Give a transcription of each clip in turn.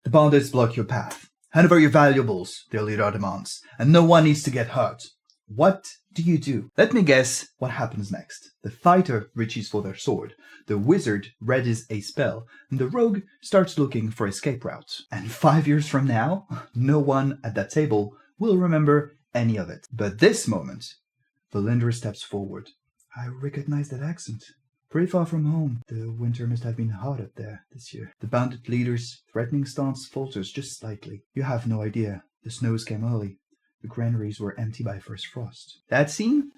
The bandits block your path. Hand over your valuables, their leader demands, and no one needs to get hurt. What do you do? Let me guess what happens next. The fighter reaches for their sword, the wizard readies a spell, and the rogue starts looking for escape routes. And 5 years from now, no one at that table will remember any of it. But this moment, Valinda steps forward. I recognize that accent. Pretty far from home. The winter must have been hot up there this year. The bandit leader's threatening stance falters just slightly. You have no idea. The snows came early. The granaries were empty by first frost. That scene?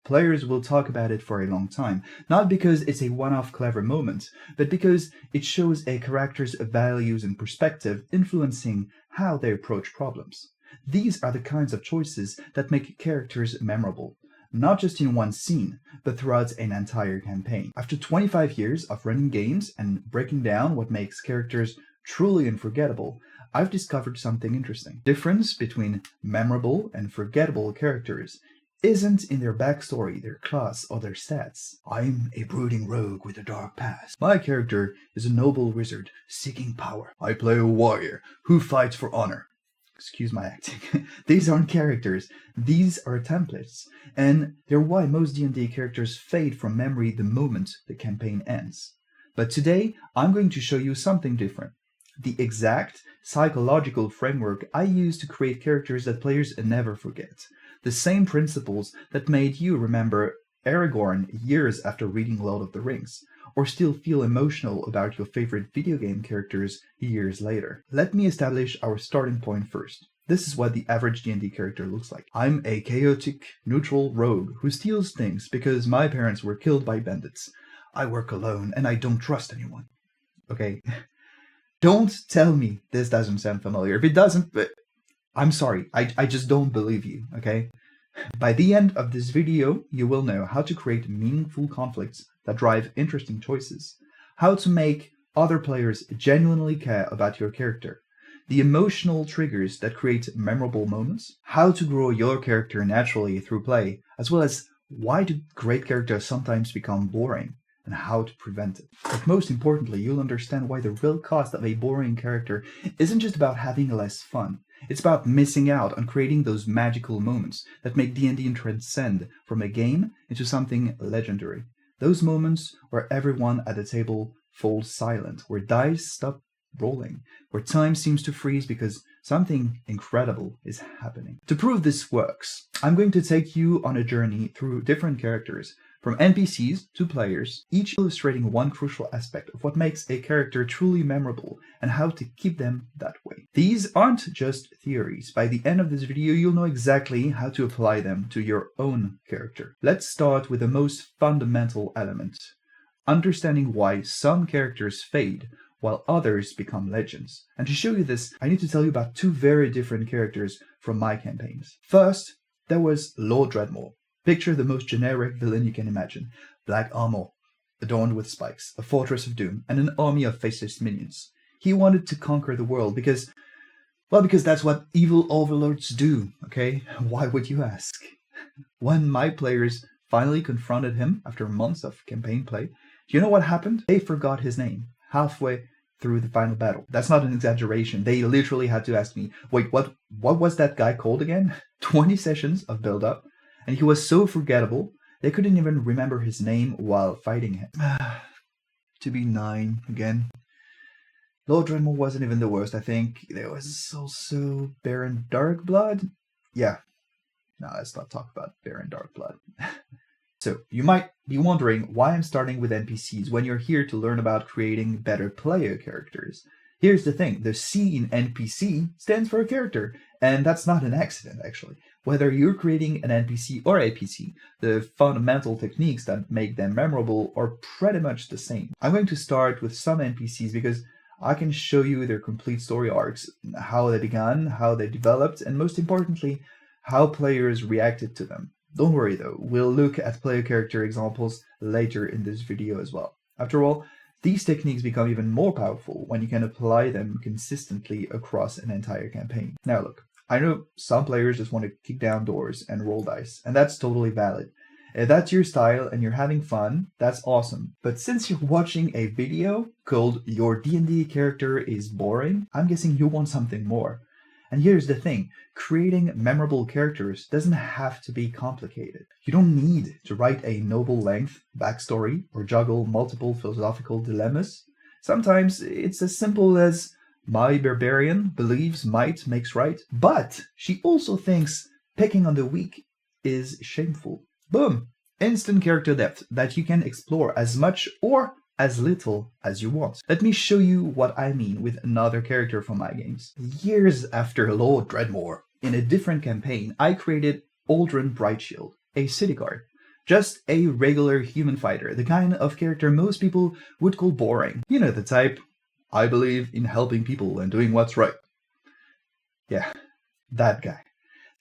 Players will talk about it for a long time, not because it's a one-off clever moment, but because it shows a character's values and perspective influencing how they approach problems. These are the kinds of choices that make characters memorable, not just in one scene, but throughout an entire campaign. After 25 years of running games and breaking down what makes characters truly unforgettable, I've discovered something interesting. The difference between memorable and forgettable characters isn't in their backstory, their class, or their stats. I'm a brooding rogue with a dark past. My character is a noble wizard seeking power. I play a warrior who fights for honor. Excuse my acting. These aren't characters. These are templates. And they're why most D&D characters fade from memory the moment the campaign ends. But today, I'm going to show you something different. The exact psychological framework I use to create characters that players never forget. The same principles that made you remember Aragorn years after reading Lord of the Rings, or still feel emotional about your favorite video game characters years later. Let me establish our starting point first. This is what the average D&D character looks like. I'm a chaotic, neutral rogue who steals things because my parents were killed by bandits. I work alone and I don't trust anyone. Okay. Don't tell me this doesn't sound familiar. If it doesn't, but I'm sorry. I just don't believe you, okay? By the end of this video, you will know how to create meaningful conflicts that drive interesting choices, how to make other players genuinely care about your character, the emotional triggers that create memorable moments, how to grow your character naturally through play, as well as why do great characters sometimes become boring, and how to prevent it. But most importantly, you'll understand why the real cost of a boring character isn't just about having less fun. It's about missing out on creating those magical moments that make D&D transcend from a game into something legendary. Those moments where everyone at the table falls silent, where dice stop rolling, where time seems to freeze because something incredible is happening. To prove this works, I'm going to take you on a journey through different characters, from NPCs to players, each illustrating one crucial aspect of what makes a character truly memorable and how to keep them that way. These aren't just theories. By the end of this video, you'll know exactly how to apply them to your own character. Let's start with the most fundamental element: understanding why some characters fade while others become legends. And to show you this, I need to tell you about two very different characters from my campaigns. First, there was Lord Dreadmore. Picture the most generic villain you can imagine. Black armor, adorned with spikes, a fortress of doom, and an army of faceless minions. He wanted to conquer the world because that's what evil overlords do, okay? Why would you ask? When my players finally confronted him after months of campaign play, do you know what happened? They forgot his name halfway through the final battle. That's not an exaggeration. They literally had to ask me, wait, what was that guy called again? 20 sessions of build-up. And he was so forgettable, they couldn't even remember his name while fighting him. To be 9 again. Lord Dreadmore wasn't even the worst, I think. There was also Baron Darkblood. Yeah. No, let's not talk about Baron Darkblood. So, you might be wondering why I'm starting with NPCs when you're here to learn about creating better player characters. Here's the thing, the C in NPC stands for a character, and that's not an accident, actually. Whether you're creating an NPC or a PC, the fundamental techniques that make them memorable are pretty much the same. I'm going to start with some NPCs because I can show you their complete story arcs, how they began, how they developed, and most importantly, how players reacted to them. Don't worry though, we'll look at player character examples later in this video as well. After all, these techniques become even more powerful when you can apply them consistently across an entire campaign. Now look, I know some players just want to kick down doors and roll dice, and that's totally valid. If that's your style and you're having fun, that's awesome. But since you're watching a video called Your D&D Character is Boring, I'm guessing you want something more. And here's the thing, creating memorable characters doesn't have to be complicated. You don't need to write a novel-length backstory or juggle multiple philosophical dilemmas. Sometimes it's as simple as, my barbarian believes might makes right, but she also thinks picking on the weak is shameful. Boom! Instant character depth that you can explore as much or as little as you want. Let me show you what I mean with another character from my games. Years after Lord Dreadmore, in a different campaign, I created Aldrin Brightshield, a city guard. Just a regular human fighter, the kind of character most people would call boring. You know the type, I believe in helping people and doing what's right. Yeah, that guy.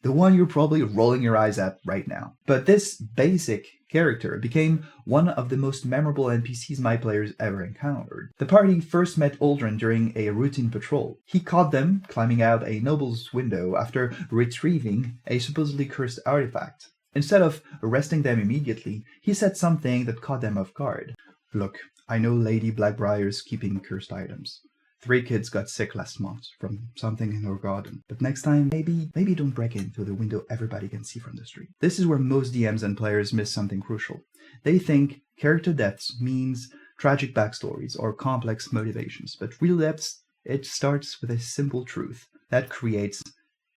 The one you're probably rolling your eyes at right now. But this basic character became one of the most memorable NPCs my players ever encountered. The party first met Aldrin during a routine patrol. He caught them climbing out a noble's window after retrieving a supposedly cursed artifact. Instead of arresting them immediately, he said something that caught them off guard. Look, I know Lady Blackbriar's keeping cursed items. 3 kids got sick last month from something in her garden. But next time, maybe don't break in through the window everybody can see from the street. This is where most DMs and players miss something crucial. They think character depths means tragic backstories or complex motivations. But real depths, it starts with a simple truth that creates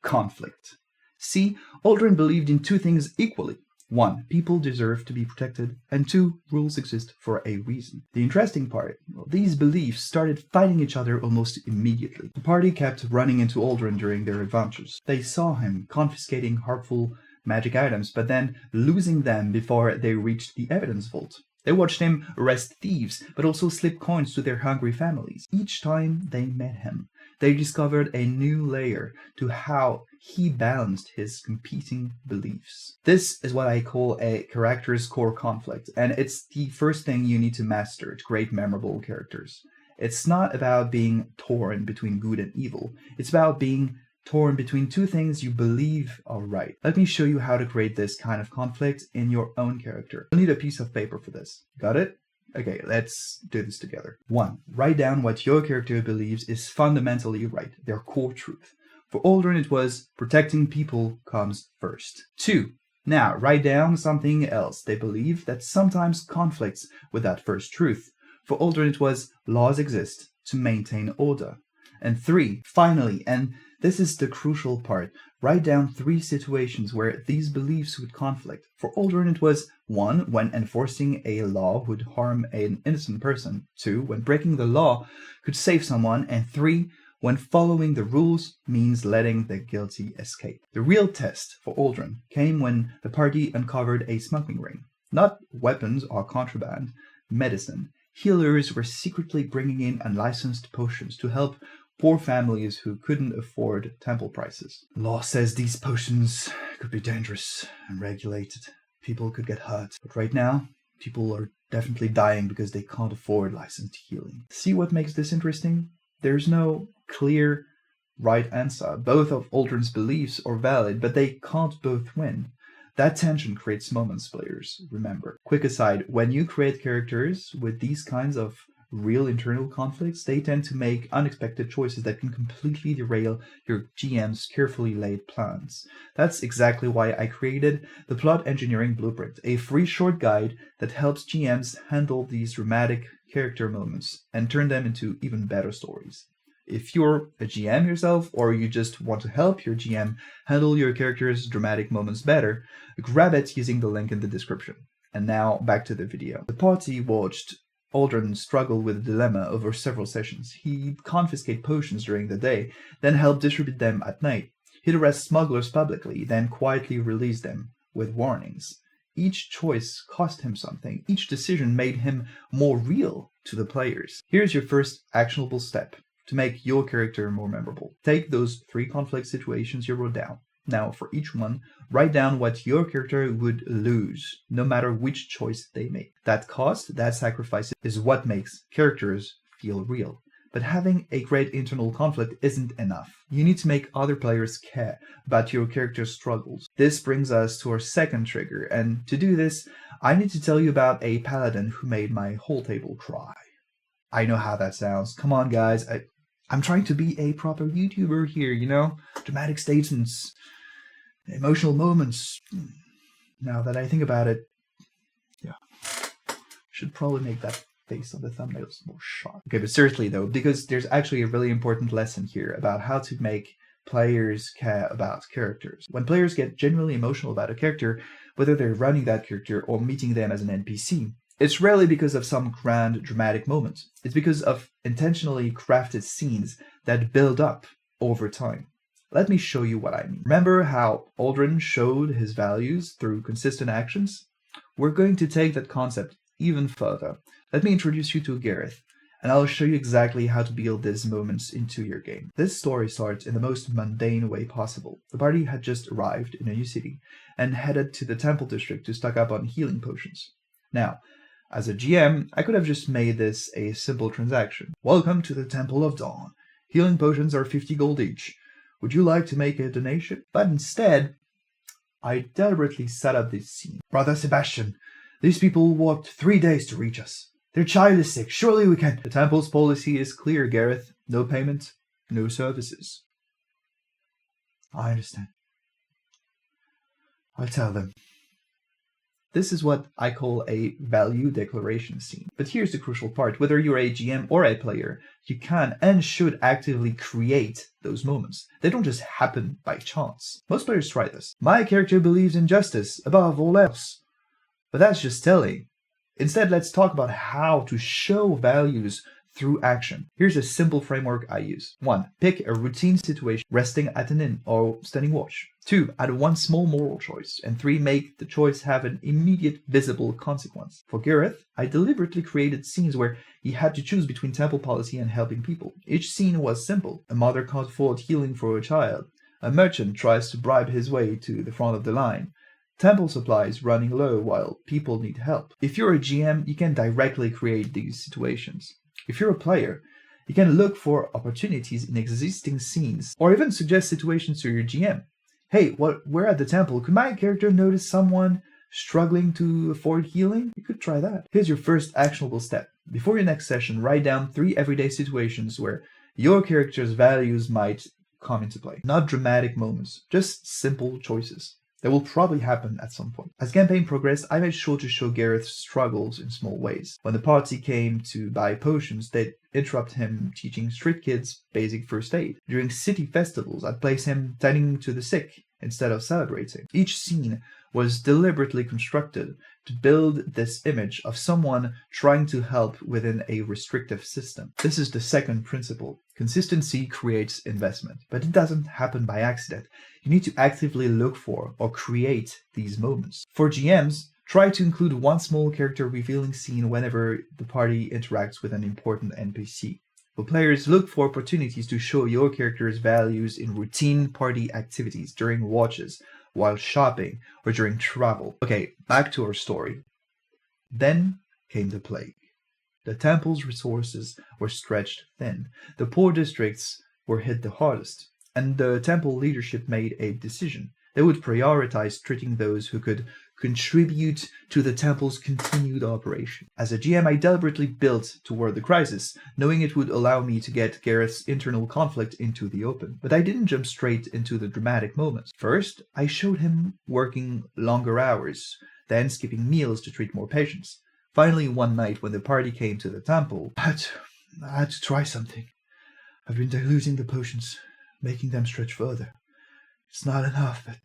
conflict. See, Aldrin believed in 2 things equally. 1. People deserve to be protected, and 2. Rules exist for a reason. The interesting part, these beliefs started fighting each other almost immediately. The party kept running into Aldrin during their adventures. They saw him confiscating harmful magic items, but then losing them before they reached the evidence vault. They watched him arrest thieves, but also slip coins to their hungry families. Each time they met him, they discovered a new layer to how he balanced his competing beliefs. This is what I call a character's core conflict, and it's the first thing you need to master to create memorable characters. It's not about being torn between good and evil. It's about being torn between 2 things you believe are right. Let me show you how to create this kind of conflict in your own character. You'll need a piece of paper for this. Got it? Okay, let's do this together. 1. Write down what your character believes is fundamentally right, their core truth. For Aldrin, it was protecting people comes first. 2. Now, write down something else they believe that sometimes conflicts with that first truth. For Aldrin, it was laws exist to maintain order. And 3. Finally, and this is the crucial part, write down 3 situations where these beliefs would conflict. For Aldrin, it was 1. When enforcing a law would harm an innocent person. 2. When breaking the law could save someone. And 3. When following the rules means letting the guilty escape. The real test for Aldrin came when the party uncovered a smuggling ring. Not weapons or contraband, medicine. Healers were secretly bringing in unlicensed potions to help poor families who couldn't afford temple prices. Law says these potions could be dangerous and regulated. People could get hurt. But right now, people are definitely dying because they can't afford licensed healing. See what makes this interesting? There's no clear right answer. Both of Aldrin's beliefs are valid, but they can't both win. That tension creates moments, players. Remember. Quick aside, when you create characters with these kinds of real internal conflicts, they tend to make unexpected choices that can completely derail your GM's carefully laid plans. That's exactly why I created the Plot Engineering Blueprint, a free short guide that helps GMs handle these dramatic character moments and turn them into even better stories. If you're a GM yourself, or you just want to help your GM handle your character's dramatic moments better, grab it using the link in the description. And now back to the video. The party watched Aldrin struggled with the dilemma over several sessions. He'd confiscate potions during the day, then help distribute them at night. He'd arrest smugglers publicly, then quietly release them with warnings. Each choice cost him something. Each decision made him more real to the players. Here's your first actionable step to make your character more memorable. Take those 3 conflict situations you wrote down. Now, for each one, write down what your character would lose, no matter which choice they make. That cost, that sacrifice, is what makes characters feel real. But having a great internal conflict isn't enough. You need to make other players care about your character's struggles. This brings us to our second trigger, and to do this, I need to tell you about a paladin who made my whole table cry. I know how that sounds. Come on, guys. I'm trying to be a proper YouTuber here, you know? Dramatic statements, emotional moments. Now that I think about it, yeah, should probably make that face on the thumbnails more sharp. Okay, but seriously though, because there's actually a really important lesson here about how to make players care about characters. When players get genuinely emotional about a character, whether they're running that character or meeting them as an NPC, it's rarely because of some grand dramatic moment. It's because of intentionally crafted scenes that build up over time. Let me show you what I mean. Remember how Aldrin showed his values through consistent actions? We're going to take that concept even further. Let me introduce you to Gareth, and I'll show you exactly how to build these moments into your game. This story starts in the most mundane way possible. The party had just arrived in a new city and headed to the temple district to stock up on healing potions. Now, as a GM, I could have just made this a simple transaction. Welcome to the Temple of Dawn. Healing potions are 50 gold each. Would you like to make a donation? But instead, I deliberately set up this scene. Brother Sebastian, these people walked 3 days to reach us. Their child is sick. Surely we can. The temple's policy is clear, Gareth. No payment, no services. I understand. I'll tell them. This is what I call a value declaration scene. But here's the crucial part. Whether you're a GM or a player, you can and should actively create those moments. They don't just happen by chance. Most players try this. My character believes in justice above all else. But that's just telling. Instead, let's talk about how to show values through action. Here's a simple framework I use. 1. Pick a routine situation, resting at an inn or standing watch. 2. Add one small moral choice. And 3. Make the choice have an immediate visible consequence. For Gareth, I deliberately created scenes where he had to choose between temple policy and helping people. Each scene was simple. A mother can't afford healing for a child. A merchant tries to bribe his way to the front of the line. Temple supplies running low while people need help. If you're a GM, you can directly create these situations. If you're a player, you can look for opportunities in existing scenes or even suggest situations to your GM. Hey, we're at the temple. Could my character notice someone struggling to afford healing? You could try that. Here's your first actionable step. Before your next session, write down 3 everyday situations where your character's values might come into play. Not dramatic moments, just simple choices. That will probably happen at some point. As campaign progressed, I made sure to show Gareth's struggles in small ways. When the party came to buy potions, they'd interrupt him teaching street kids basic first aid. During city festivals, I'd place him tending to the sick instead of celebrating. Each scene was deliberately constructed to build this image of someone trying to help within a restrictive system. This is the second principle. Consistency creates investment, but it doesn't happen by accident. You need to actively look for or create these moments. For GMs, try to include one small character revealing scene whenever the party interacts with an important NPC. For players, look for opportunities to show your character's values in routine party activities during watches, while shopping, or during travel. Okay, back to our story. Then came the plague. The temple's resources were stretched thin. The poor districts were hit the hardest, and the temple leadership made a decision. They would prioritize treating those who could contribute to the temple's continued operation. As a GM, I deliberately built toward the crisis, knowing it would allow me to get Gareth's internal conflict into the open. But I didn't jump straight into the dramatic moments. First, I showed him working longer hours, then skipping meals to treat more patients. Finally, one night when the party came to the temple, I had to try something. I've been diluting the potions, making them stretch further. It's not enough, but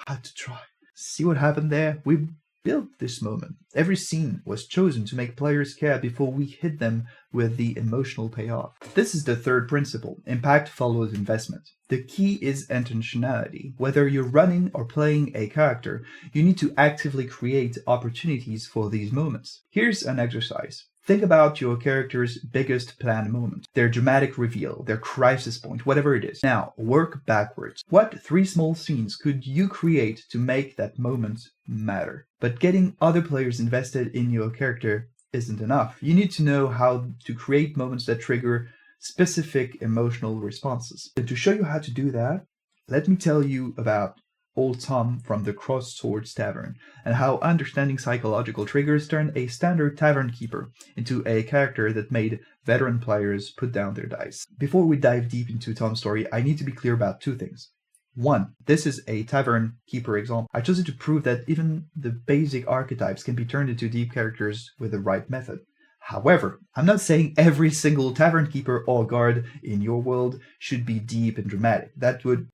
I had to try. See what happened there? We built this moment. Every scene was chosen to make players care before we hit them with the emotional payoff. This is the third principle. Impact follows investment. The key is intentionality. Whether you're running or playing a character, you need to actively create opportunities for these moments. Here's an exercise. Think about your character's biggest planned moment, their dramatic reveal, their crisis point, whatever it is. Now, work backwards. What 3 small scenes could you create to make that moment matter? But getting other players invested in your character isn't enough. You need to know how to create moments that trigger specific emotional responses. And to show you how to do that, let me tell you about Old Tom from the Crossed Swords Tavern, and how understanding psychological triggers turned a standard tavern keeper into a character that made veteran players put down their dice. Before we dive deep into Tom's story, I need to be clear about two things. One, this is a tavern keeper example. I chose it to prove that even the basic archetypes can be turned into deep characters with the right method. However, I'm not saying every single tavern keeper or guard in your world should be deep and dramatic. That would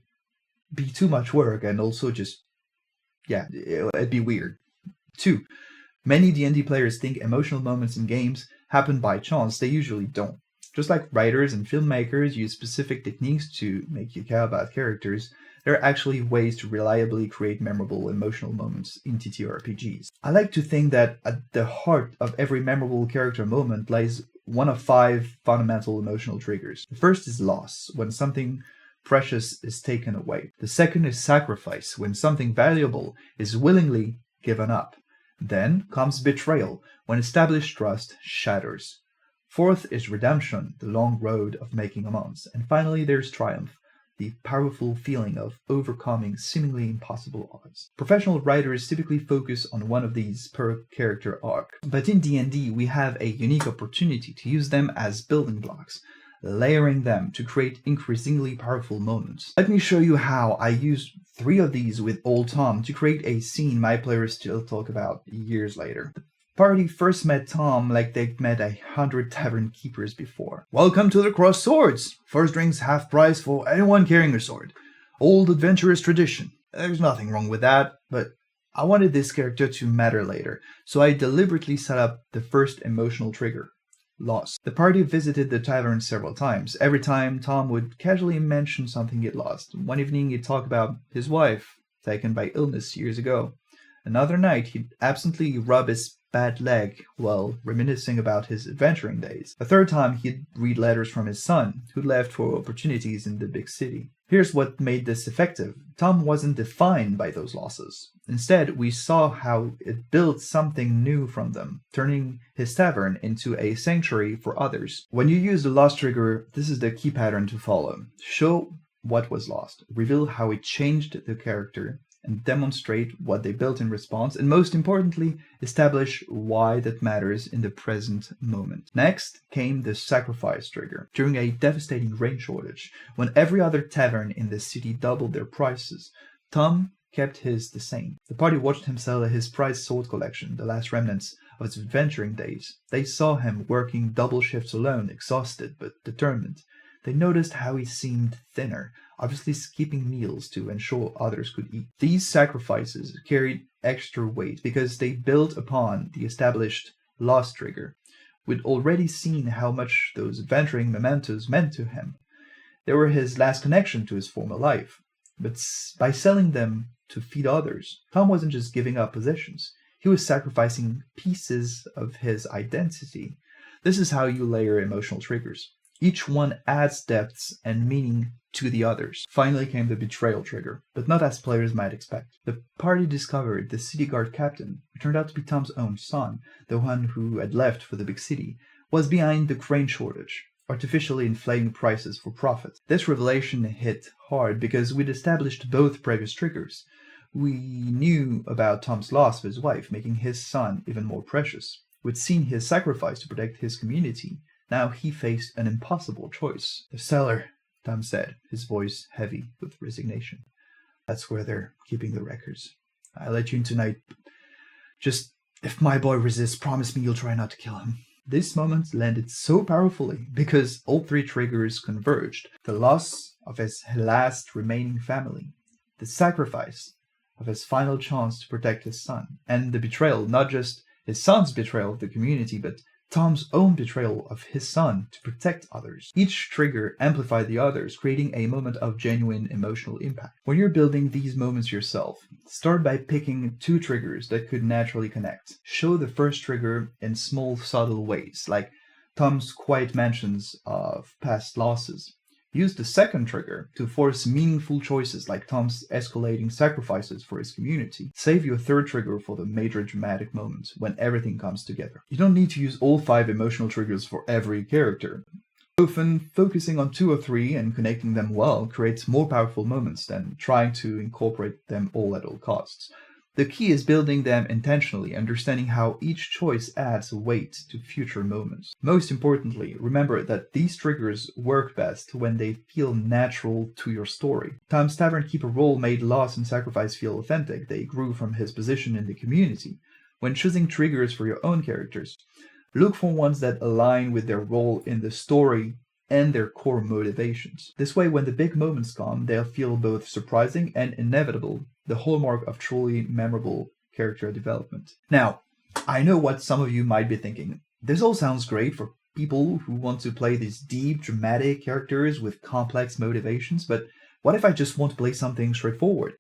be too much work and also just, it'd be weird. Two, many D&D players think emotional moments in games happen by chance. They usually don't. Just like writers and filmmakers use specific techniques to make you care about characters, there are actually ways to reliably create memorable emotional moments in TTRPGs. I like to think that at the heart of every memorable character moment lies one of 5 fundamental emotional triggers. The first is loss, when something precious is taken away. The second is sacrifice, when something valuable is willingly given up. Then comes betrayal, when established trust shatters. Fourth is redemption, the long road of making amends. And finally, there's triumph, the powerful feeling of overcoming seemingly impossible odds. Professional writers typically focus on one of these per character arc, but in D&D we have a unique opportunity to use them as building blocks, layering them to create increasingly powerful moments. Let me show you how I used 3 of these with Old Tom to create a scene my players still talk about years later. The party first met Tom like they'd met 100 tavern keepers before. Welcome to the Crossed Swords! First drinks half price for anyone carrying a sword. Old adventurous tradition. There's nothing wrong with that, but I wanted this character to matter later, so I deliberately set up the first emotional trigger. Loss. The party visited the tavern several times. Every time, Tom would casually mention something he'd lost. One evening, he'd talk about his wife, taken by illness years ago. Another night, he'd absently rub his bad leg while reminiscing about his adventuring days. A third time, he'd read letters from his son, who'd left for opportunities in the big city. Here's what made this effective. Tom wasn't defined by those losses. Instead, we saw how it built something new from them, turning his tavern into a sanctuary for others. When you use the loss trigger, this is the key pattern to follow. Show what was lost, reveal how it changed the character, and demonstrate what they built in response, and most importantly, establish why that matters in the present moment. Next came the sacrifice trigger. During a devastating grain shortage, when every other tavern in the city doubled their prices, Tom kept his the same. The party watched him sell his prized sword collection, the last remnants of his adventuring days. They saw him working double shifts alone, exhausted but determined. They noticed how he seemed thinner, obviously skipping meals to ensure others could eat. These sacrifices carried extra weight because they built upon the established loss trigger. We'd already seen how much those adventuring mementos meant to him. They were his last connection to his former life. But by selling them to feed others, Tom wasn't just giving up possessions. He was sacrificing pieces of his identity. This is how you layer emotional triggers. Each one adds depths and meaning to the others. Finally came the betrayal trigger, but not as players might expect. The party discovered the city guard captain, who turned out to be Tom's own son, the one who had left for the big city, was behind the grain shortage, artificially inflating prices for profit. This revelation hit hard because we'd established both previous triggers. We knew about Tom's loss of his wife, making his son even more precious. We'd seen his sacrifice to protect his community. Now he faced an impossible choice. The cellar, Tom said, his voice heavy with resignation. That's where they're keeping the records. I'll let you in tonight. Just, if my boy resists, promise me you'll try not to kill him. This moment landed so powerfully because all 3 triggers converged. The loss of his last remaining family, the sacrifice of his final chance to protect his son, and the betrayal, not just his son's betrayal of the community, but Tom's own betrayal of his son to protect others. Each trigger amplified the others, creating a moment of genuine emotional impact. When you're building these moments yourself, start by picking 2 triggers that could naturally connect. Show the first trigger in small, subtle ways, like Tom's quiet mentions of past losses. Use the second trigger to force meaningful choices like Tom's escalating sacrifices for his community. Save your third trigger for the major dramatic moments when everything comes together. You don't need to use all 5 emotional triggers for every character. Often, focusing on 2 or 3 and connecting them well creates more powerful moments than trying to incorporate them all at all costs. The key is building them intentionally, understanding how each choice adds weight to future moments. Most importantly, remember that these triggers work best when they feel natural to your story. Tom's Tavern Keeper role made loss and sacrifice feel authentic. They grew from his position in the community. When choosing triggers for your own characters, look for ones that align with their role in the story and their core motivations. This way, when the big moments come, they'll feel both surprising and inevitable, the hallmark of truly memorable character development. Now, I know what some of you might be thinking. This all sounds great for people who want to play these deep, dramatic characters with complex motivations, but what if I just want to play something straightforward?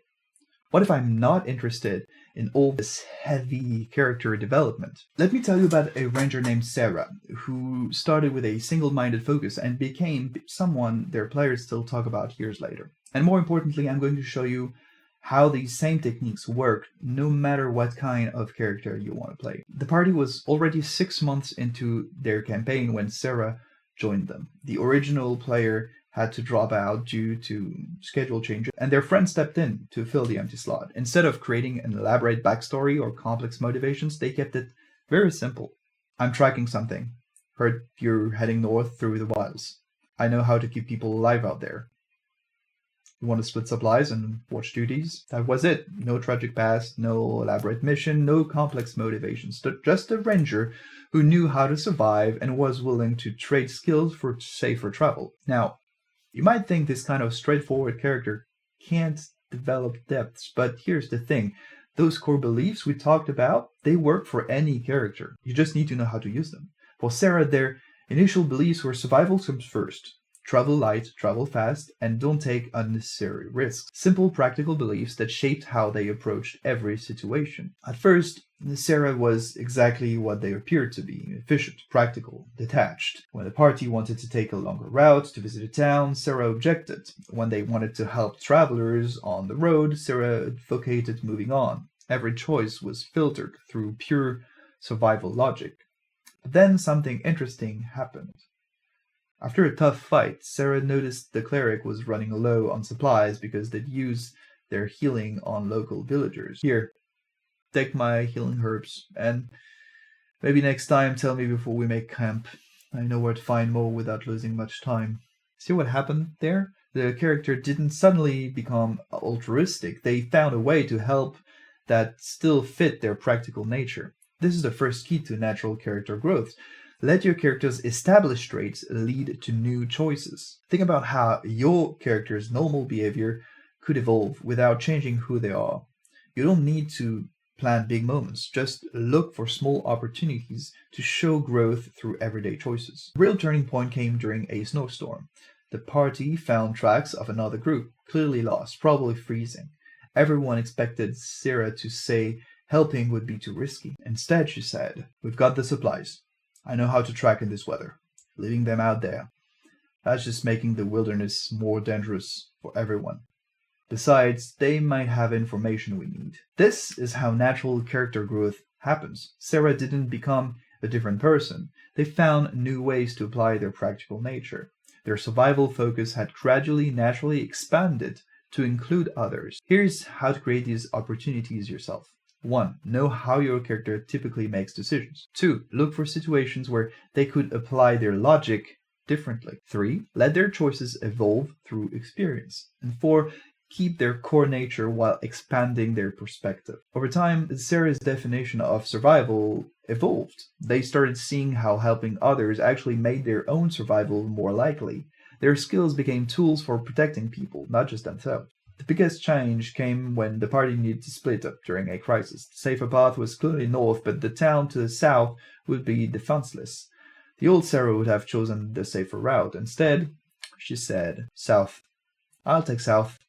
What if I'm not interested in all this heavy character development? Let me tell you about a ranger named Sarah, who started with a single-minded focus and became someone their players still talk about years later. And more importantly, I'm going to show you how these same techniques work no matter what kind of character you want to play. The party was already 6 months into their campaign when Sarah joined them. The original player had to drop out due to schedule changes, and their friend stepped in to fill the empty slot. Instead of creating an elaborate backstory or complex motivations, they kept it very simple. I'm tracking something. Heard you're heading north through the wilds. I know how to keep people alive out there. You want to split supplies and watch duties? That was it. No tragic past, no elaborate mission, no complex motivations. Just a ranger who knew how to survive and was willing to trade skills for safer travel. Now, you might think this kind of straightforward character can't develop depths, but here's the thing. Those core beliefs we talked about, they work for any character. You just need to know how to use them. For Sarah, their initial beliefs were survival comes first. Travel light, travel fast, and don't take unnecessary risks. Simple, practical beliefs that shaped how they approached every situation. At first, Sarah was exactly what they appeared to be: efficient, practical, detached. When the party wanted to take a longer route to visit a town, Sarah objected. When they wanted to help travelers on the road, Sarah advocated moving on. Every choice was filtered through pure survival logic. But then something interesting happened. After a tough fight, Sarah noticed the cleric was running low on supplies because they'd used their healing on local villagers. Here, take my healing herbs, and maybe next time tell me before we make camp. I know where to find more without losing much time. See what happened there? The character didn't suddenly become altruistic. They found a way to help that still fit their practical nature. This is the first key to natural character growth. Let your character's established traits lead to new choices. Think about how your character's normal behavior could evolve without changing who they are. You don't need to plan big moments. Just look for small opportunities to show growth through everyday choices. The real turning point came during a snowstorm. The party found tracks of another group, clearly lost, probably freezing. Everyone expected Sarah to say helping would be too risky. Instead, she said, "We've got the supplies. I know how to track in this weather. Leaving them out there, that's just making the wilderness more dangerous for everyone. Besides, they might have information we need." This is how natural character growth happens. Sarah didn't become a different person. They found new ways to apply their practical nature. Their survival focus had gradually, naturally expanded to include others. Here's how to create these opportunities yourself. 1. Know how your character typically makes decisions. 2. Look for situations where they could apply their logic differently. 3. Let their choices evolve through experience. And 4. Keep their core nature while expanding their perspective. Over time, Sarah's definition of survival evolved. They started seeing how helping others actually made their own survival more likely. Their skills became tools for protecting people, not just themselves. The biggest change came when the party needed to split up during a crisis. The safer path was clearly north, but the town to the south would be defenseless. The old Sarah would have chosen the safer route. Instead, she said, "South. I'll take south.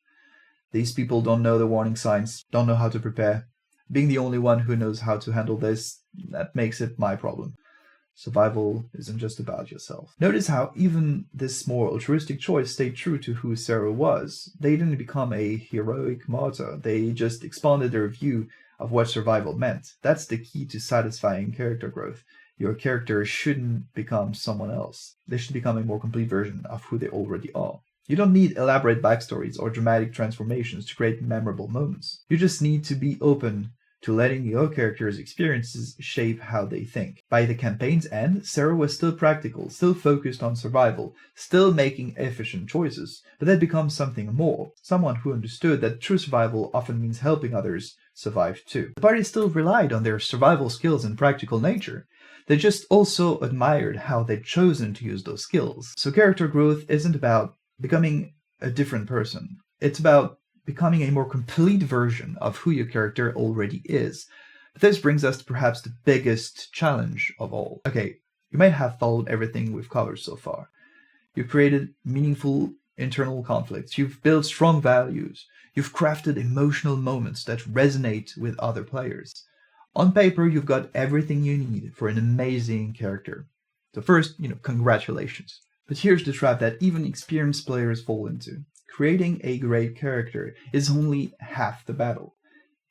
These people don't know the warning signs, don't know how to prepare. Being the only one who knows how to handle this, that makes it my problem. Survival isn't just about yourself. Notice how even this more altruistic choice stayed true to who Sarah was. They didn't become a heroic martyr, they just expanded their view of what survival meant. That's the key to satisfying character growth. Your character shouldn't become someone else. They should become a more complete version of who they already are. You don't need elaborate backstories or dramatic transformations to create memorable moments. You just need to be open to letting your character's experiences shape how they think. By the campaign's end, Sarah was still practical, still focused on survival, still making efficient choices, but had become something more, someone who understood that true survival often means helping others survive too. The party still relied on their survival skills and practical nature. They just also admired how they'd chosen to use those skills. So character growth isn't about becoming a different person. It's about becoming a more complete version of who your character already is. But this brings us to perhaps the biggest challenge of all. Okay, you might have followed everything we've covered so far. You've created meaningful internal conflicts. You've built strong values. You've crafted emotional moments that resonate with other players. On paper, you've got everything you need for an amazing character. So first, congratulations. But here's the trap that even experienced players fall into. Creating a great character is only half the battle.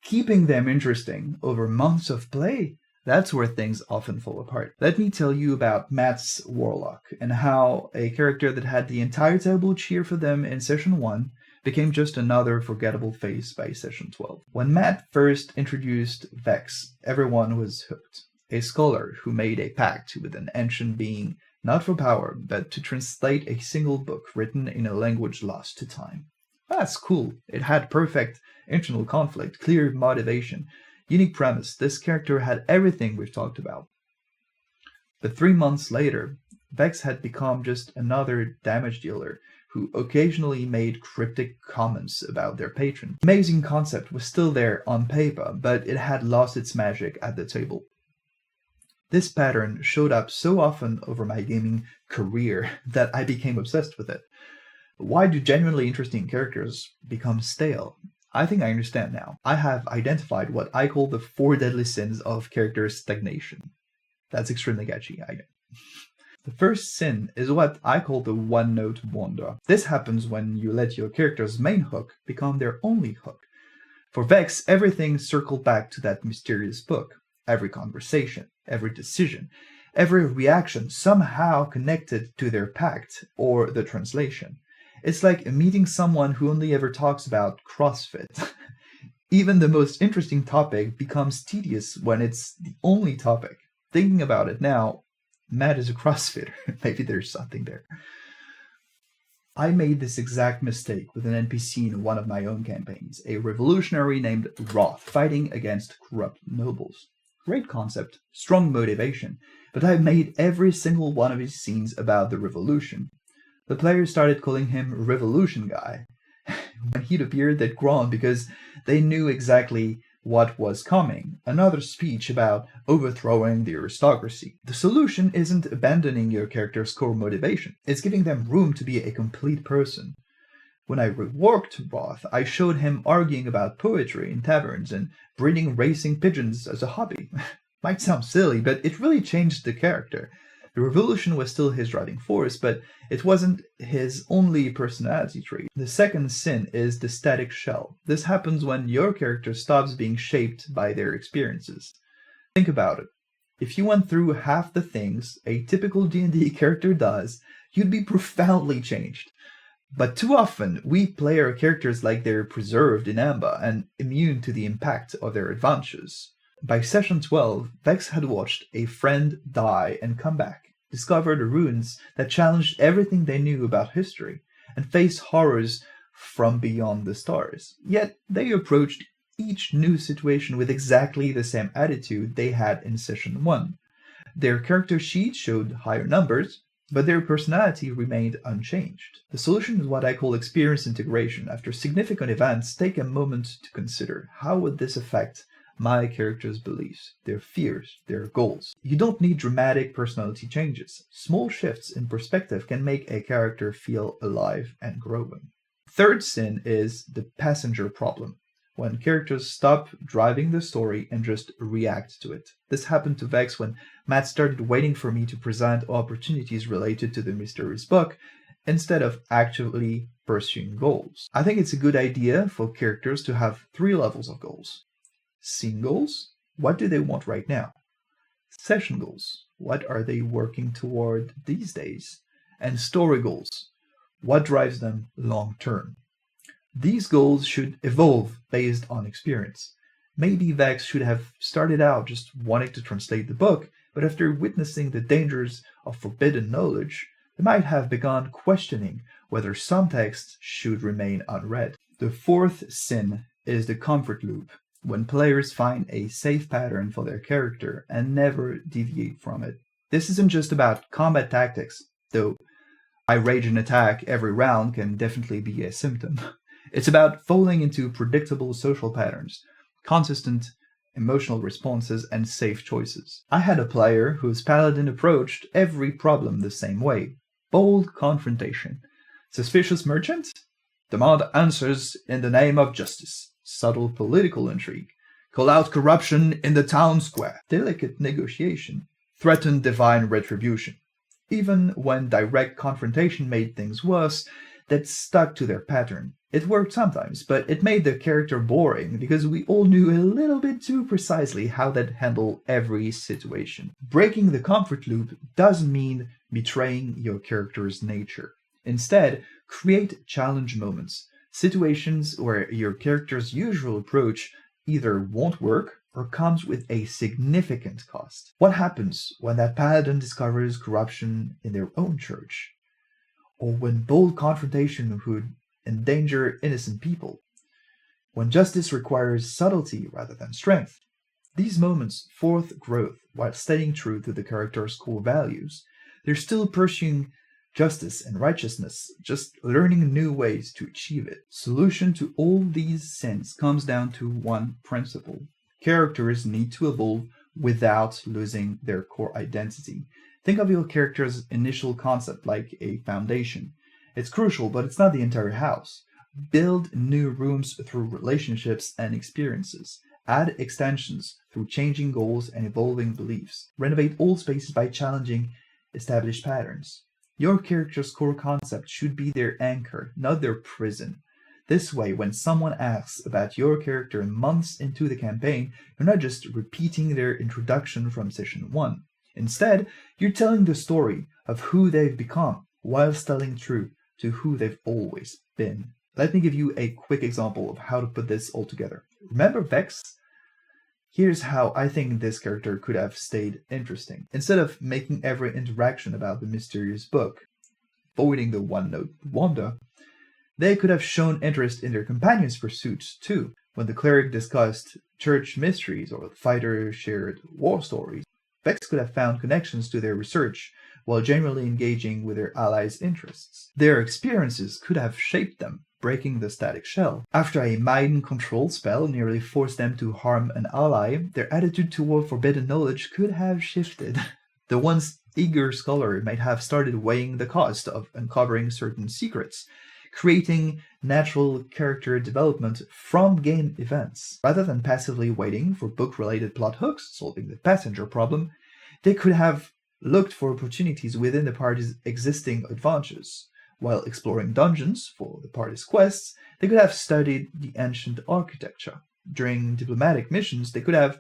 Keeping them interesting over months of play, that's where things often fall apart. Let me tell you about Matt's Warlock and how a character that had the entire table cheer for them in session 1 became just another forgettable face by session 12. When Matt first introduced Vex, everyone was hooked. A scholar who made a pact with an ancient being, not for power, but to translate a single book written in a language lost to time. That's cool. It had perfect internal conflict, clear motivation, unique premise. This character had everything we've talked about. But 3 months later, Vex had become just another damage dealer who occasionally made cryptic comments about their patron. The amazing concept was still there on paper, but it had lost its magic at the table. This pattern showed up so often over my gaming career that I became obsessed with it. Why do genuinely interesting characters become stale? I think I understand now. I have identified what I call the 4 deadly sins of character stagnation. That's extremely edgy, I know. The first sin is what I call the one-note wonder. This happens when you let your character's main hook become their only hook. For Vex, everything circled back to that mysterious book. Every conversation, every decision, every reaction somehow connected to their pact or the translation. It's like meeting someone who only ever talks about CrossFit. Even the most interesting topic becomes tedious when it's the only topic. Thinking about it now, Matt is a CrossFitter. Maybe there's something there. I made this exact mistake with an NPC in one of my own campaigns, a revolutionary named Roth fighting against corrupt nobles. Great concept, strong motivation, but I made every single one of his scenes about the revolution. The players started calling him Revolution Guy. When he'd appear, they'd groan because they knew exactly what was coming. Another speech about overthrowing the aristocracy. The solution isn't abandoning your character's core motivation. It's giving them room to be a complete person. When I reworked Roth, I showed him arguing about poetry in taverns and breeding racing pigeons as a hobby. Might sound silly, but it really changed the character. The revolution was still his driving force, but it wasn't his only personality trait. The second sin is the static shell. This happens when your character stops being shaped by their experiences. Think about it. If you went through half the things a typical D&D character does, you'd be profoundly changed. But too often, we play our characters like they're preserved in amber and immune to the impact of their adventures. By session 12, Vex had watched a friend die and come back, discovered ruins that challenged everything they knew about history, and faced horrors from beyond the stars. Yet they approached each new situation with exactly the same attitude they had in session 1. Their character sheet showed higher numbers, but their personality remained unchanged. The solution is what I call experience integration. After significant events, take a moment to consider, how would this affect my character's beliefs, their fears, their goals? You don't need dramatic personality changes. Small shifts in perspective can make a character feel alive and growing. Third sin is the passenger problem. when characters stop driving the story and just react to it. This happened to Vex when Matt started waiting for me to present opportunities related to the mysterious book instead of actually pursuing goals. I think it's a good idea for characters to have 3 levels of goals. Scene goals, what do they want right now? Session goals, what are they working toward these days? And story goals, what drives them long term? These goals should evolve based on experience. Maybe Vex should have started out just wanting to translate the book, but after witnessing the dangers of forbidden knowledge, they might have begun questioning whether some texts should remain unread. The 4th sin is the comfort loop, when players find a safe pattern for their character and never deviate from it. This isn't just about combat tactics, though I rage and attack every round can definitely be a symptom. It's about falling into predictable social patterns, consistent emotional responses, and safe choices. I had a player whose paladin approached every problem the same way. Bold confrontation. Suspicious merchant? Demand answers in the name of justice. Subtle political intrigue. Call out corruption in the town square. Delicate negotiation. Threaten divine retribution. Even when direct confrontation made things worse, that stuck to their pattern. It worked sometimes, but it made the character boring because we all knew a little bit too precisely how they'd handle every situation. Breaking the comfort loop doesn't mean betraying your character's nature. Instead, create challenge moments, situations where your character's usual approach either won't work or comes with a significant cost. What happens when that paladin discovers corruption in their own church? Or when bold confrontation would endanger innocent people? When justice requires subtlety rather than strength? These moments force growth while staying true to the character's core values. They're still pursuing justice and righteousness, just learning new ways to achieve it. Solution to all these sins comes down to one principle. Characters need to evolve without losing their core identity. Think of your character's initial concept like a foundation. It's crucial, but it's not the entire house. Build new rooms through relationships and experiences. Add extensions through changing goals and evolving beliefs. Renovate old spaces by challenging established patterns. Your character's core concept should be their anchor, not their prison. This way, when someone asks about your character months into the campaign, you're not just repeating their introduction from session 1. Instead, you're telling the story of who they've become, while staying true to who they've always been. Let me give you a quick example of how to put this all together. Remember Vex? Here's how I think this character could have stayed interesting. Instead of making every interaction about the mysterious book, avoiding the one-note wonder, they could have shown interest in their companion's pursuits too. When the cleric discussed church mysteries or the fighter shared war stories, Vex could have found connections to their research while genuinely engaging with their allies' interests. Their experiences could have shaped them, breaking the static shell. After a mind control spell nearly forced them to harm an ally, their attitude toward forbidden knowledge could have shifted. The once eager scholar might have started weighing the cost of uncovering certain secrets, creating natural character development from game events. Rather than passively waiting for book-related plot hooks, solving the passenger problem, they could have looked for opportunities within the party's existing advantages. While exploring dungeons for the party's quests, they could have studied the ancient architecture. During diplomatic missions, they could have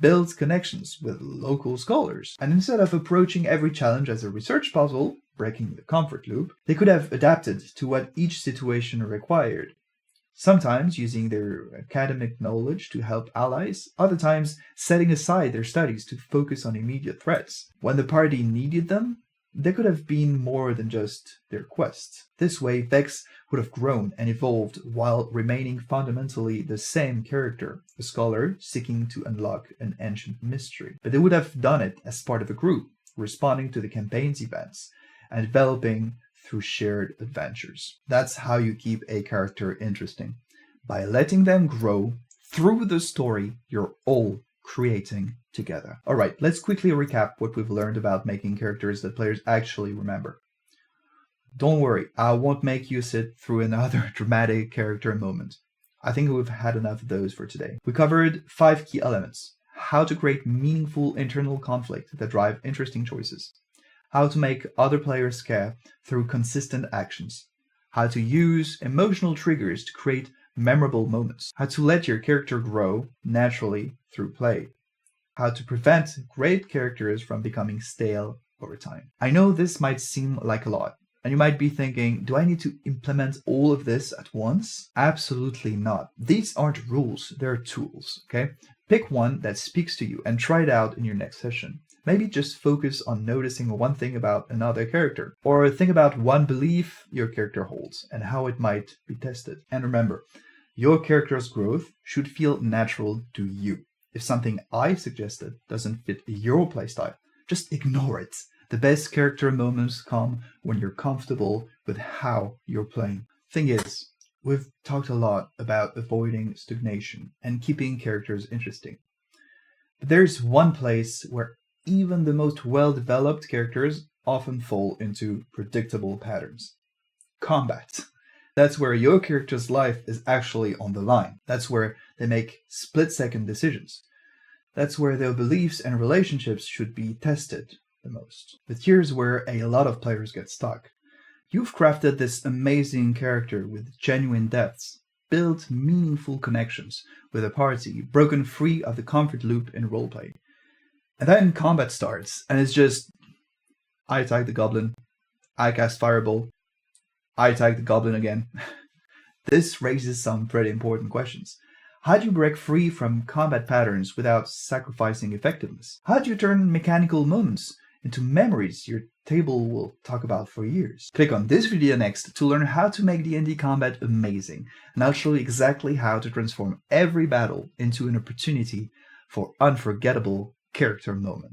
built connections with local scholars. And instead of approaching every challenge as a research puzzle, breaking the comfort loop, they could have adapted to what each situation required. Sometimes using their academic knowledge to help allies, other times setting aside their studies to focus on immediate threats. When the party needed them, they could have been more than just their quest. This way, Vex would have grown and evolved while remaining fundamentally the same character, a scholar seeking to unlock an ancient mystery. But they would have done it as part of a group, responding to the campaign's events, and developing through shared adventures. That's how you keep a character interesting. By letting them grow through the story you're all creating together. Alright, let's quickly recap what we've learned about making characters that players actually remember. Don't worry, I won't make you sit through another dramatic character moment. I think we've had enough of those for today. We covered 5 key elements: how to create meaningful internal conflict that drive interesting choices, how to make other players care through consistent actions, how to use emotional triggers to create memorable moments, how to let your character grow naturally through play, how to prevent great characters from becoming stale over time. I know this might seem like a lot, and you might be thinking, do I need to implement all of this at once? Absolutely not. These aren't rules, they're tools, okay? Pick one that speaks to you and try it out in your next session. Maybe just focus on noticing one thing about another character, or think about one belief your character holds and how it might be tested. And remember, your character's growth should feel natural to you. If something I suggested doesn't fit your playstyle, just ignore it. The best character moments come when you're comfortable with how you're playing. Thing is, we've talked a lot about avoiding stagnation and keeping characters interesting. But there's one place where even the most well-developed characters often fall into predictable patterns: combat. That's where your character's life is actually on the line. That's where they make split-second decisions. That's where their beliefs and relationships should be tested the most. But here's where a lot of players get stuck. You've crafted this amazing character with genuine depths, built meaningful connections with a party, broken free of the comfort loop in roleplay. And then combat starts, and it's just, I attack the goblin, I cast Fireball, I attack the goblin again. This raises some pretty important questions. How do you break free from combat patterns without sacrificing effectiveness? How do you turn mechanical moments into memories your table will talk about for years? Click on this video next to learn how to make D&D combat amazing, and I'll show you exactly how to transform every battle into an opportunity for unforgettable character moments.